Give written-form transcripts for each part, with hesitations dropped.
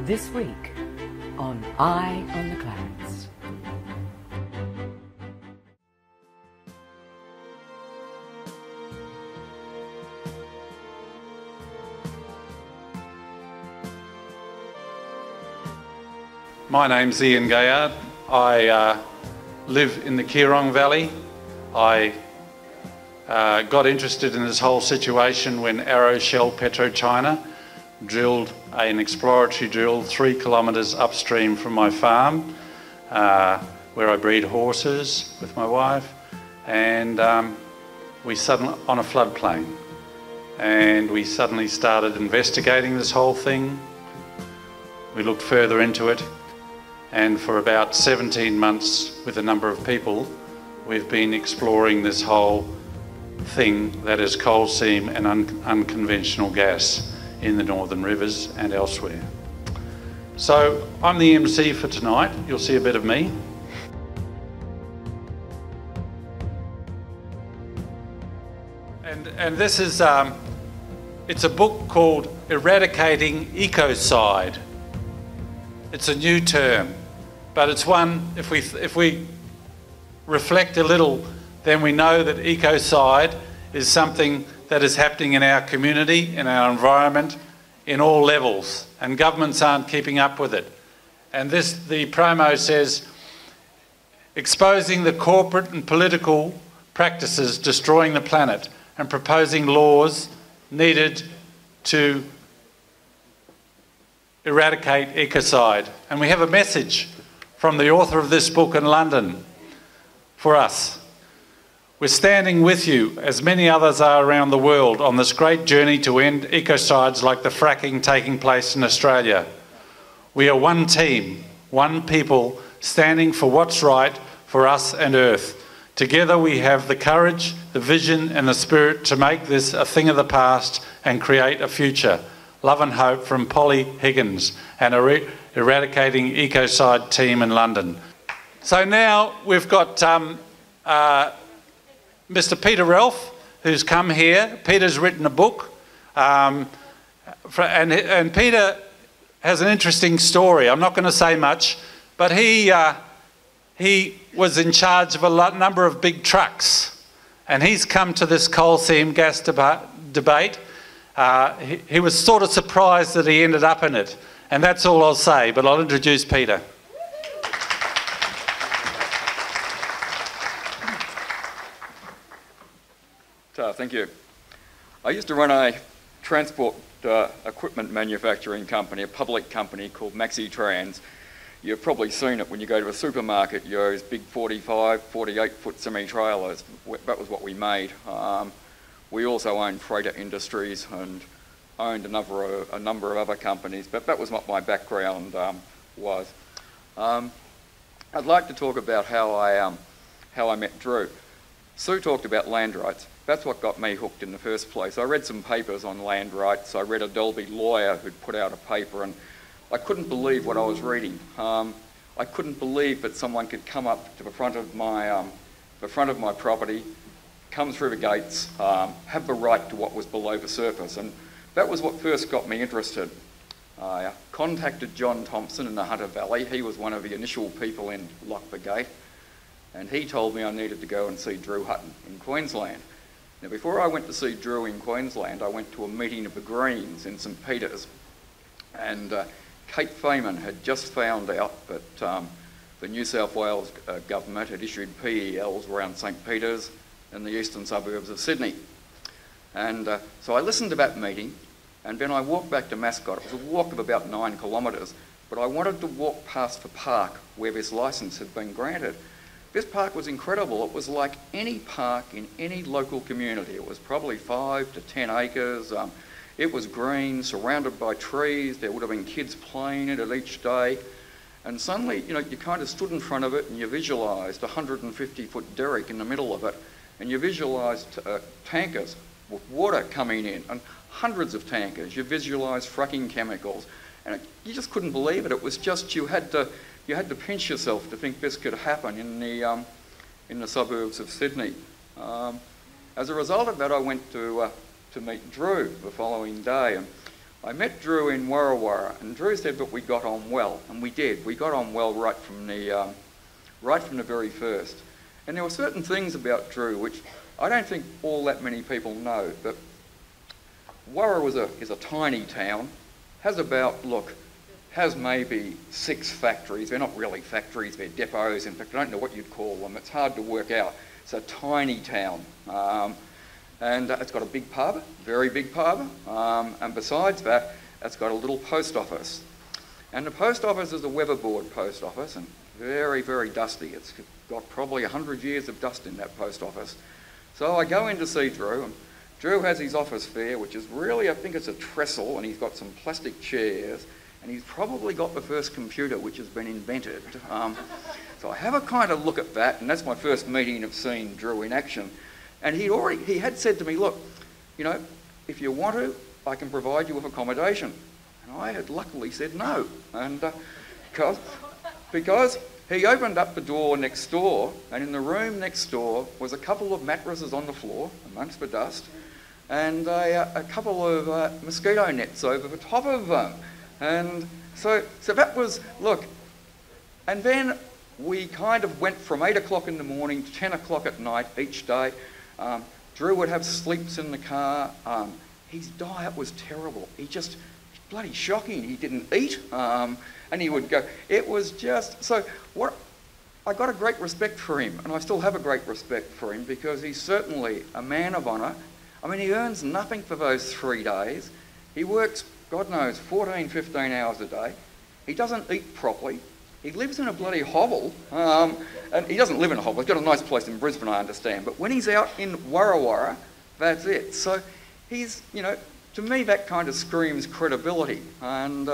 This week on Eye on the Clarence. My name's Ian Gaillard. I live in the Keerong Valley. I got interested in this whole situation when Arrow Shell PetroChina drilled an exploratory drill 3 kilometres upstream from my farm, where I breed horses with my wife, and we suddenly on a floodplain, and we suddenly started investigating this whole thing. We looked further into it, and for about 17 months with a number of people, we've been exploring this whole thing that is coal seam and unconventional gas in the northern rivers and elsewhere. So I'm the MC for tonight. You'll see a bit of me. And this is, it's a book called Eradicating Ecocide. It's a new term, but it's one, if we reflect a little, then we know that ecocide is something that is happening in our community, in our environment, in all levels, and governments aren't keeping up with it. And the promo says, exposing the corporate and political practices destroying the planet and proposing laws needed to eradicate ecocide. And we have a message from the author of this book in London for us. We're standing with you, as many others are around the world, on this great journey to end ecocides like the fracking taking place in Australia. We are one team, one people, standing for what's right for us and Earth. Together we have the courage, the vision and the spirit to make this a thing of the past and create a future. Love and hope from Polly Higgins and Eradicating Ecocide team in London. So now we've got Mr. Peter Ralph, who's come here. Peter's written a book, and Peter has an interesting story. I'm not going to say much, but he was in charge of a number of big trucks, and he's come to this coal seam gas debate. He was sort of surprised that he ended up in it, and that's all I'll say, but I'll introduce Peter. Thank you. I used to run a transport equipment manufacturing company, a public company called Maxi Trans. You've probably seen it when you go to a supermarket, those big 45, 48-foot semi-trailers. That was what we made. We also owned Freighter Industries and owned a number of other companies, but that was what my background was. I'd like to talk about how I met Drew. Sue talked about land rights. That's what got me hooked in the first place. I read some papers on land rights. I read a Dolby lawyer who'd put out a paper, and I couldn't believe what I was reading. I couldn't believe that someone could come up to the front of my property, come through the gates, have the right to what was below the surface, and that was what first got me interested. I contacted John Thompson in the Hunter Valley. He was one of the initial people in Lock the Gate, and he told me I needed to go and see Drew Hutton in Queensland. Now, before I went to see Drew in Queensland, I went to a meeting of the Greens in St Peters, and Kate Fayman had just found out that the New South Wales government had issued PELs around St Peters and the eastern suburbs of Sydney. And so I listened to that meeting, and then I walked back to Mascot. It was a walk of about 9 kilometres, but I wanted to walk past the park where this licence had been granted. This park was incredible. It was like any park in any local community. It was probably 5 to 10 acres. It was green, surrounded by trees. There would have been kids playing in it each day. And suddenly, you kind of stood in front of it and you visualised a 150-foot derrick in the middle of it, and you visualised tankers with water coming in, and hundreds of tankers. You visualised fracking chemicals, and you just couldn't believe it. It was just, you had to pinch yourself to think this could happen in the suburbs of Sydney. As a result of that, I went to meet Drew the following day, and I met Drew in Warrawara, and Drew said that we got on well, and we did. We got on well right from the very first. And there were certain things about Drew which I don't think all that many people know, but Warrawara is a tiny town, has maybe 6 factories. They're not really factories, they're depots. In fact, I don't know what you'd call them. It's hard to work out. It's a tiny town. And it's got a big pub, very big pub. And besides that, it's got a little post office. And the post office is a weatherboard post office, and very, very dusty. It's got probably 100 years of dust in that post office. So I go in to see Drew, and Drew has his office there, which is really, I think it's a trestle, and he's got some plastic chairs, and he's probably got the first computer which has been invented. So I have a kind of look at that, and that's my first meeting of seeing Drew in action. And he had said to me, look, you know, if you want to, I can provide you with accommodation. And I had luckily said no, and because he opened up the door next door, and in the room next door was a couple of mattresses on the floor amongst the dust, and a couple of mosquito nets over the top of them. And so that was, look, and then we kind of went from 8 o'clock in the morning to 10 o'clock at night each day. Drew would have sleeps in the car. His diet was terrible. Bloody shocking. He didn't eat, and he would go. It was just, so what, I got a great respect for him, and I still have a great respect for him, because he's certainly a man of honour. I mean, he earns nothing for those 3 days. He works, God knows, 14, 15 hours a day. He doesn't eat properly. He lives in a bloody hovel, and he doesn't live in a hovel. He's got a nice place in Brisbane, I understand, but when he's out in Warrawara, that's it. So he's, you know, to me that kind of screams credibility, and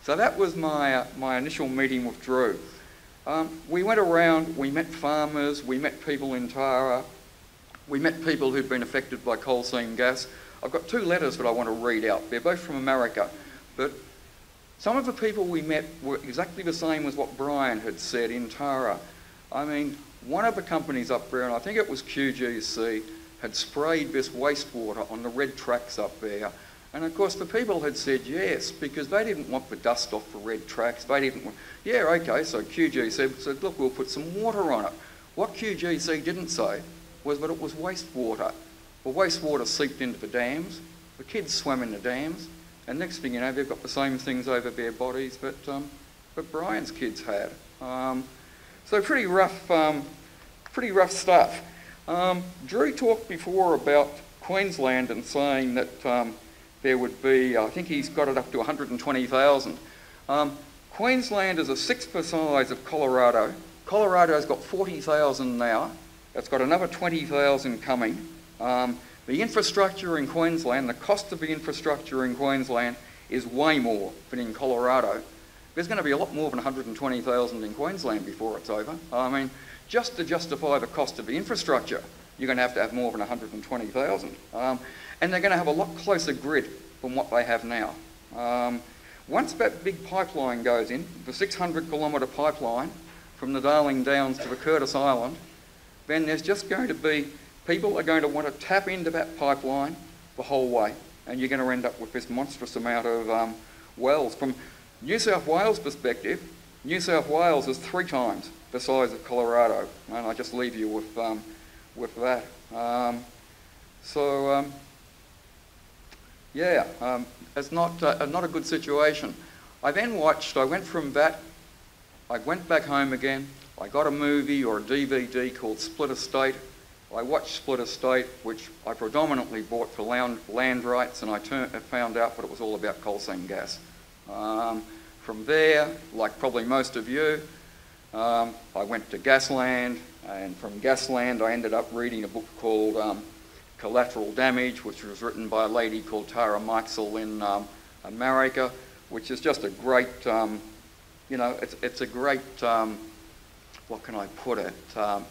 so that was my initial meeting with Drew. We went around, we met farmers, we met people in Tara, we met people who'd been affected by coal seam gas. I've got 2 letters that I want to read out. They're both from America, but some of the people we met were exactly the same as what Brian had said in Tara. I mean, one of the companies up there, and I think it was QGC, had sprayed this wastewater on the red tracks up there. And of course the people had said yes, because they didn't want the dust off the red tracks. They didn't want, yeah, okay, so QGC said, look, we'll put some water on it. What QGC didn't say was that it was wastewater. Well, wastewater seeped into the dams, the kids swam in the dams, and next thing you know, they've got the same things over their bodies that Brian's kids had. So pretty rough stuff. Drew talked before about Queensland and saying that there would be, I think he's got it up to 120,000. Queensland is a 6th the size of Colorado. Colorado's got 40,000 now. It's got another 20,000 coming. The infrastructure in Queensland, the cost of the infrastructure in Queensland is way more than in Colorado. There's going to be a lot more than 120,000 in Queensland before it's over. I mean, just to justify the cost of the infrastructure, you're going to have more than 120,000. And they're going to have a lot closer grid than what they have now. Once that big pipeline goes in, the 600-kilometre pipeline from the Darling Downs to the Curtis Island, then there's just going to be, people are going to want to tap into that pipeline the whole way, and you're going to end up with this monstrous amount of wells. From New South Wales perspective, New South Wales is 3 times the size of Colorado, and I just leave you with that. It's not a good situation. I went from that, I went back home again, I got a movie or a DVD called Split Estate. I watched Split Estate, which I predominantly bought for land rights, and I found out that it was all about coal seam gas. From there, like probably most of you, I went to Gasland, and from Gasland I ended up reading a book called Collateral Damage, which was written by a lady called Tara Meixel in America, which is just a great, it's a great, what can I put it?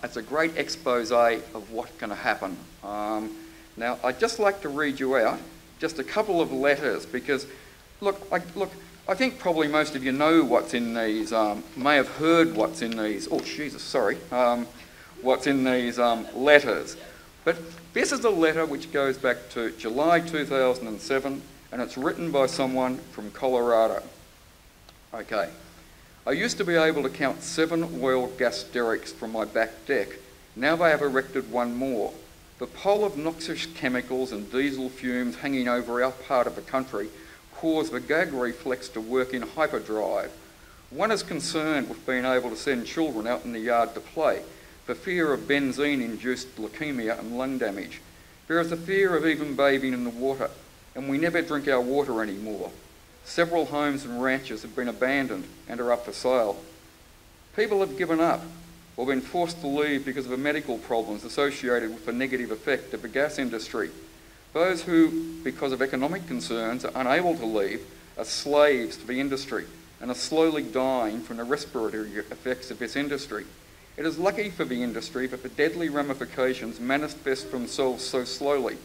It's a great expose of what's going to happen. Now, I'd just like to read you out just a couple of letters, because, I think probably most of you know what's in these, may have heard what's in these, what's in these letters. But this is a letter which goes back to July 2007, and it's written by someone from Colorado. Okay. I used to be able to count 7 oil gas derricks from my back deck. Now they have erected one more. The pile of noxious chemicals and diesel fumes hanging over our part of the country cause the gag reflex to work in hyperdrive. One is concerned with being able to send children out in the yard to play for fear of benzene-induced leukemia and lung damage. There is a fear of even bathing in the water, and we never drink our water anymore. Several homes and ranches have been abandoned and are up for sale. People have given up or been forced to leave because of the medical problems associated with the negative effect of the gas industry. Those who, because of economic concerns, are unable to leave are slaves to the industry and are slowly dying from the respiratory effects of this industry. It is lucky for the industry that the deadly ramifications manifest themselves so slowly.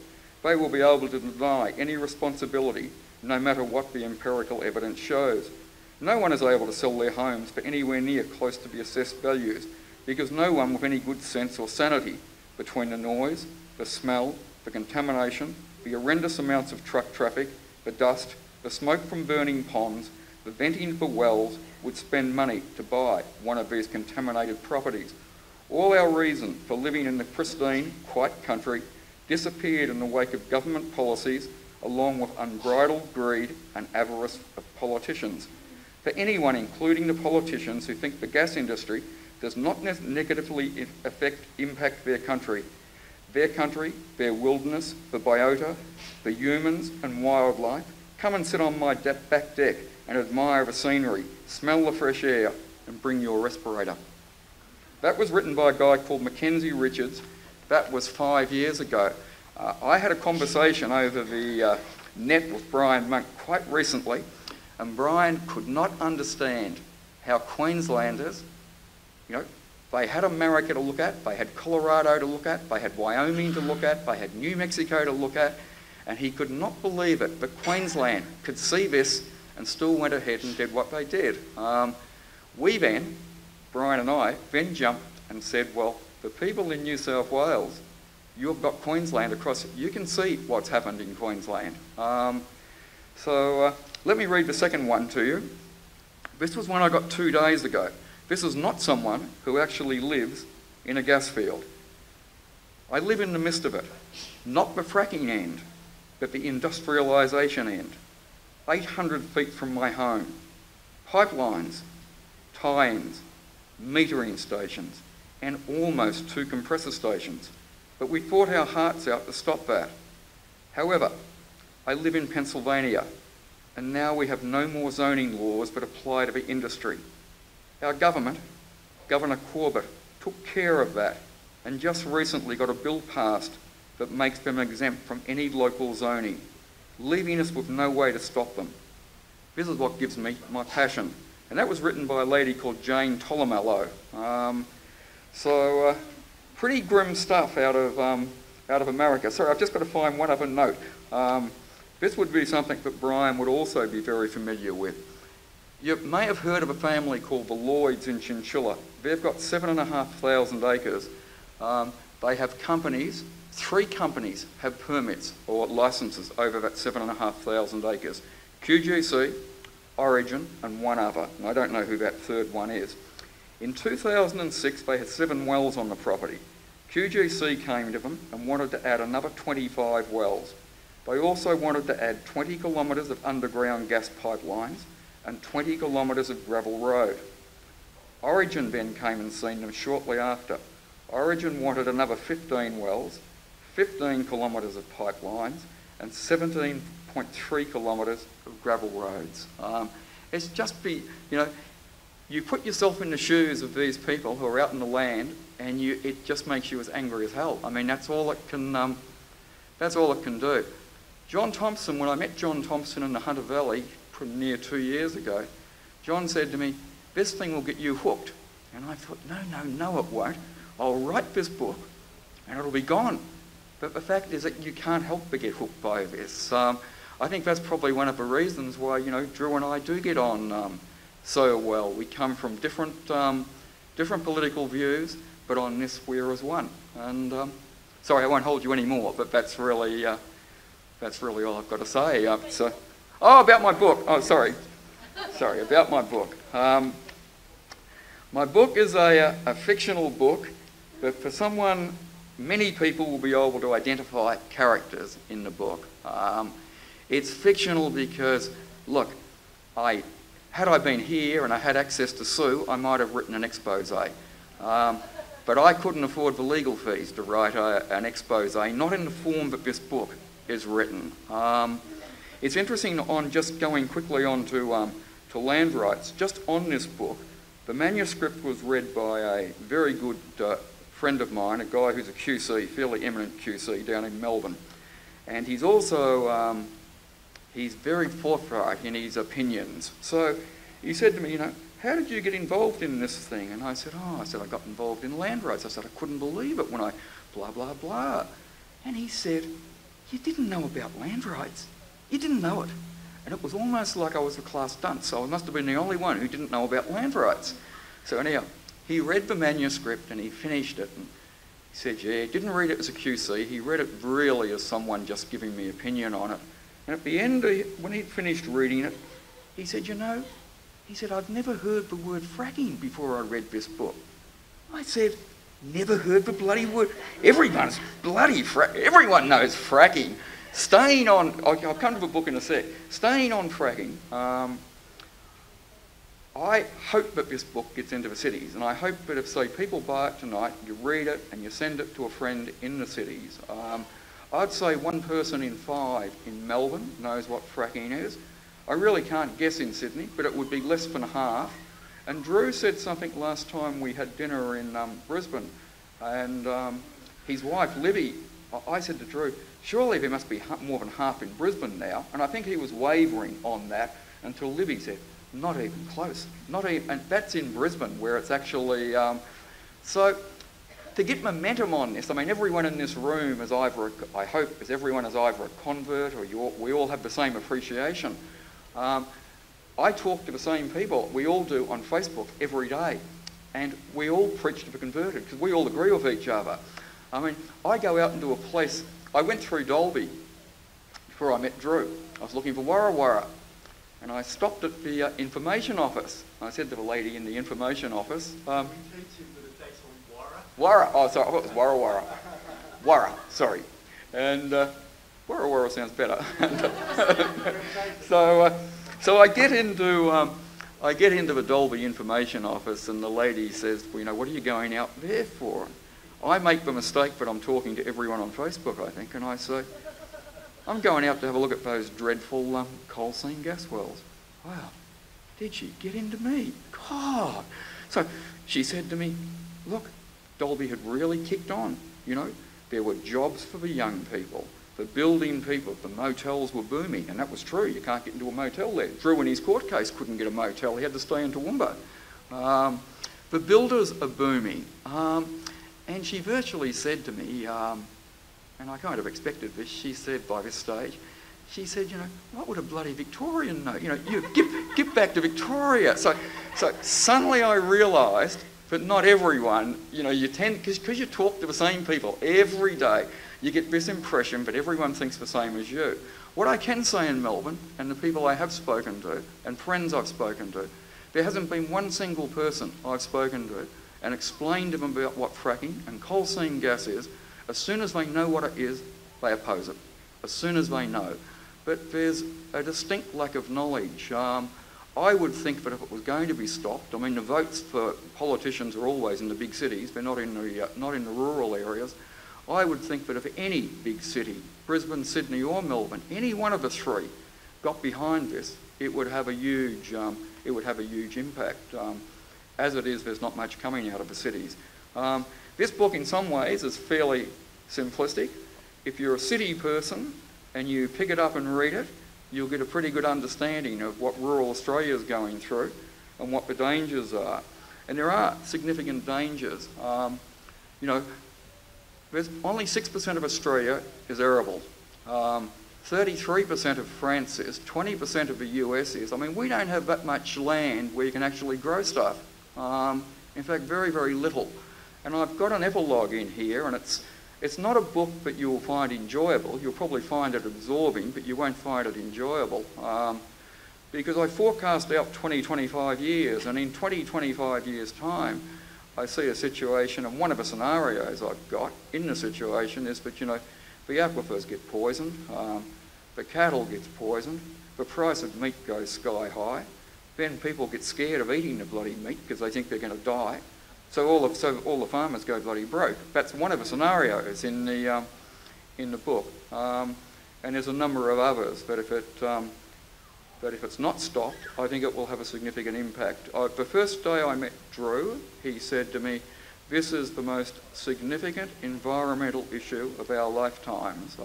They will be able to deny any responsibility, no matter what the empirical evidence shows. No one is able to sell their homes for anywhere near close to the assessed values, because no one with any good sense or sanity, between the noise, the smell, the contamination, the horrendous amounts of truck traffic, the dust, the smoke from burning ponds, the venting for wells, would spend money to buy one of these contaminated properties. All our reason for living in the pristine, quiet country disappeared in the wake of government policies, along with unbridled greed and avarice of politicians. For anyone, including the politicians, who think the gas industry does not negatively impact their country, their wilderness, the biota, the humans and wildlife, come and sit on my back deck and admire the scenery, smell the fresh air, and bring your respirator. That was written by a guy called Mackenzie Richards. That was 5 years ago. I had a conversation over the net with Brian Monk quite recently, and Brian could not understand how Queenslanders, they had America to look at, they had Colorado to look at, they had Wyoming to look at, they had New Mexico to look at, and he could not believe it, but Queensland could see this and still went ahead and did what they did. We then, Brian and I, then jumped and said, well, the people in New South Wales, you've got Queensland across it. You can see what's happened in Queensland. So let me read the second one to you. This was one I got 2 days ago. This is not someone who actually lives in a gas field. I live in the midst of it, not the fracking end, but the industrialisation end. 800 feet from my home. Pipelines, tie-ins, metering stations, and almost 2 compressor stations. But we fought our hearts out to stop that. However, I live in Pennsylvania, and now we have no more zoning laws that apply to the industry. Our government, Governor Corbett, took care of that and just recently got a bill passed that makes them exempt from any local zoning, leaving us with no way to stop them. This is what gives me my passion. And that was written by a lady called Jane Tolomello. Pretty grim stuff out of America. Sorry, I've just got to find one other note. This would be something that Brian would also be very familiar with. You may have heard of a family called the Lloyds in Chinchilla. They've got 7,500 acres. They have companies, 3 companies have permits or licences over that 7,500 acres. QGC, Origin and one other, and I don't know who that third one is. In 2006, they had 7 wells on the property. QGC came to them and wanted to add another 25 wells. They also wanted to add 20 kilometres of underground gas pipelines and 20 kilometres of gravel road. Origin then came and seen them shortly after. Origin wanted another 15 wells, 15 kilometres of pipelines and 17.3 kilometres of gravel roads. It's just you put yourself in the shoes of these people who are out in the land, and it just makes you as angry as hell. I mean, that's all it can do. John Thompson, when I met John Thompson in the Hunter Valley near 2 years ago, John said to me, this thing will get you hooked. And I thought, no, it won't. I'll write this book and it'll be gone. But the fact is that you can't help but get hooked by this. I think that's probably one of the reasons why, Drew and I do get on so well. We come from different political views, but on this we're as one. And sorry, I won't hold you any more, but that's really that's really all I've got to say. Oh, about my book. Oh, sorry, about my book. My book is a fictional book, but for someone, many people will be able to identify characters in the book. It's fictional because, look, had I been here and I had access to Sue, I might have written an expose. But I couldn't afford the legal fees to write an expose, not in the form that this book is written. It's interesting, on just going quickly on to land rights, just on this book, the manuscript was read by a very good friend of mine, a guy who's a QC, fairly eminent QC down in Melbourne. And he's also, he's very forthright in his opinions. So he said to me, you know, how did you get involved in this thing? And I said, I got involved in land rights. I said, I couldn't believe it when I blah, blah, blah. And he said, you didn't know about land rights. You didn't know it. And it was almost like I was a class dunce, so I must have been the only one who didn't know about land rights. So anyhow, he read the manuscript and he finished it. And he said, yeah, he didn't read it as a QC. He read it really as someone just giving me opinion on it. And at the end, when he'd finished reading it, he said, you know, he said, I've never heard the word fracking before I read this book. I said, never heard the bloody word. Everyone's bloody everyone knows fracking. Staying on, I'll come to the book in a sec. Staying on fracking, I hope that this book gets into the cities, and I hope that if, say, people buy it tonight, you read it and you send it to a friend in the cities. I'd say 1 person in 5 in Melbourne knows what fracking is. I really can't guess in Sydney, but it would be less than half. And Drew said something last time we had dinner in Brisbane, and his wife, Libby, I said to Drew, surely there must be more than half in Brisbane now. And I think he was wavering on that until Libby said, not even close. Not even, and that's in Brisbane, where it's actually... so to get momentum on this, I mean, everyone in this room is either, I hope, everyone is either a convert or we all have the same appreciation. I talk to the same people, we all do, on Facebook every day. And we all preach to the converted, because we all agree with each other. I mean, I go out into a place... I went through Dalby before I met Drew. I was looking for Warra Warra. And I stopped at the information office. I said to the lady in the information office... Warra. Oh, sorry, I thought it was Warra Warra. Warra, sorry. And Warra Warra sounds better. So I get into the Dalby information office, and the lady says, well, you know, what are you going out there for? I make the mistake that I'm talking to everyone on Facebook, I think, and I say, I'm going out to have a look at those dreadful coal seam gas wells. Wow, did she get into me? God. So she said to me, look, Dalby had really kicked on. You know, there were jobs for the young people, the building people, the motels were booming, and that was true. You can't get into a motel there. Drew, in his court case, couldn't get a motel. He had to stay in Toowoomba. The builders are booming. And she virtually said to me, and I kind of expected this, she said by this stage, she said, you know, what would a bloody Victorian know? You know, you get back to Victoria. So suddenly I realised that not everyone, you know, you tend, because you talk to the same people every day, you get this impression that everyone thinks the same as you. What I can say in Melbourne, and the people I have spoken to, and friends I've spoken to, there hasn't been one single person I've spoken to and explained to them about what fracking and coal seam gas is. As soon as they know what it is, they oppose it. As soon as they know. But there's a distinct lack of knowledge. I would think that if it was going to be stopped, I mean, the votes for politicians are always in the big cities, they're not in the rural areas. I would think that if any big city, Brisbane, Sydney or Melbourne, any one of the 3 got behind this, it would have a huge impact. As it is, there's not much coming out of the cities. This book, in some ways, is fairly simplistic. If you're a city person and you pick it up and read it, you'll get a pretty good understanding of what rural Australia is going through and what the dangers are. And there are significant dangers. You know, there's only 6% of Australia is arable. 33% of France is, 20% of the US is. I mean, we don't have that much land where you can actually grow stuff. In fact, very, very little. And I've got an epilogue in here, and It's not a book that you will find enjoyable. You'll probably find it absorbing, but you won't find it enjoyable. Because I forecast out 20, 25 years, and in 20, 25 years' time, I see a situation, and one of the scenarios I've got in the situation is that, you know, the aquifers get poisoned, the cattle gets poisoned, the price of meat goes sky high, then people get scared of eating the bloody meat because they think they're going to die, so all the farmers go bloody broke. That's one of the scenarios in the book, and there's a number of others. But if it's not stopped, I think it will have a significant impact. The first day I met Drew, he said to me, "This is the most significant environmental issue of our lifetimes."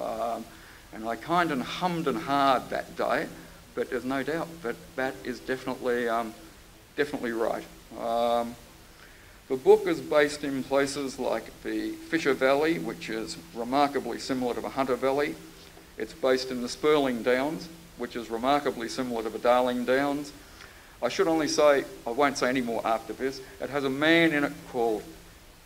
And I kind of hummed and hawed that day, but there's no doubt that that is definitely right. The book is based in places like the Fisher Valley, which is remarkably similar to the Hunter Valley. It's based in the Spurling Downs, which is remarkably similar to the Darling Downs. I should only say, I won't say any more after this, it has a man in it called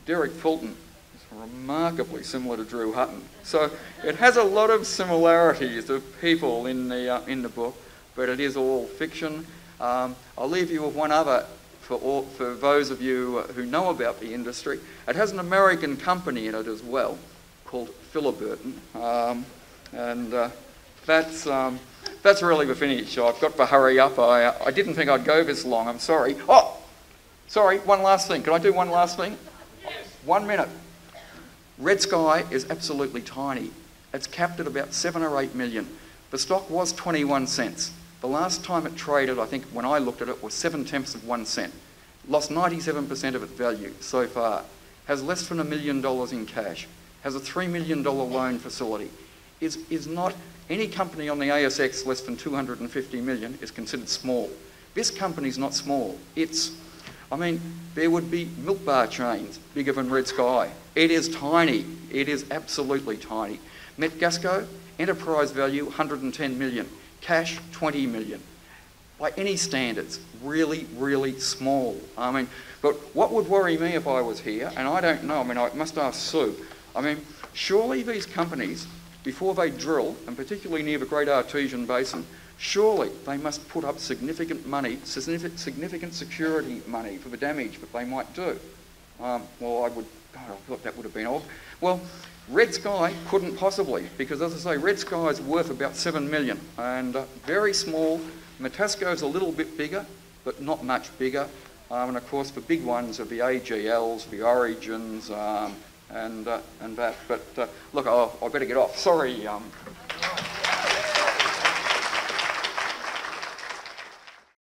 Derek Fulton. It's remarkably similar to Drew Hutton. So it has a lot of similarities of people in the book, but it is all fiction. I'll leave you with one other for those of you who know about the industry. It has an American company in it as well called Philiburton, and that's really the finish. I've got to hurry up. I didn't think I'd go this long. I'm sorry. Oh, sorry, one last thing. Can I do one last thing? Yes. 1 minute. Red Sky is absolutely tiny. It's capped at about 7 or 8 million. The stock was 21 cents. The last time it traded, I think when I looked at it, was 7/10 of 1 cent. Lost 97% of its value so far. Has less than $1 million in cash. Has a $3 million loan facility. Is not any company on the ASX less than 250 million is considered small. This company's not small. I mean, there would be milk bar chains bigger than Red Sky. It is tiny. It is absolutely tiny. Metgasco, enterprise value 110 million. Cash 20 million. By any standards, really, really small. I mean, but what would worry me if I was here, and I don't know, I mean, I must ask Sue, I mean, surely these companies, before they drill, and particularly near the Great Artesian Basin, surely they must put up significant money, significant security money for the damage that they might do. Well, I thought that would have been odd. Well, Red Sky couldn't possibly, because as I say, Red Sky is worth about 7 million, and very small. Metasco's a little bit bigger, but not much bigger. And of course, the big ones are the AGLs, the Origins, and that. But look, I better get off. Sorry.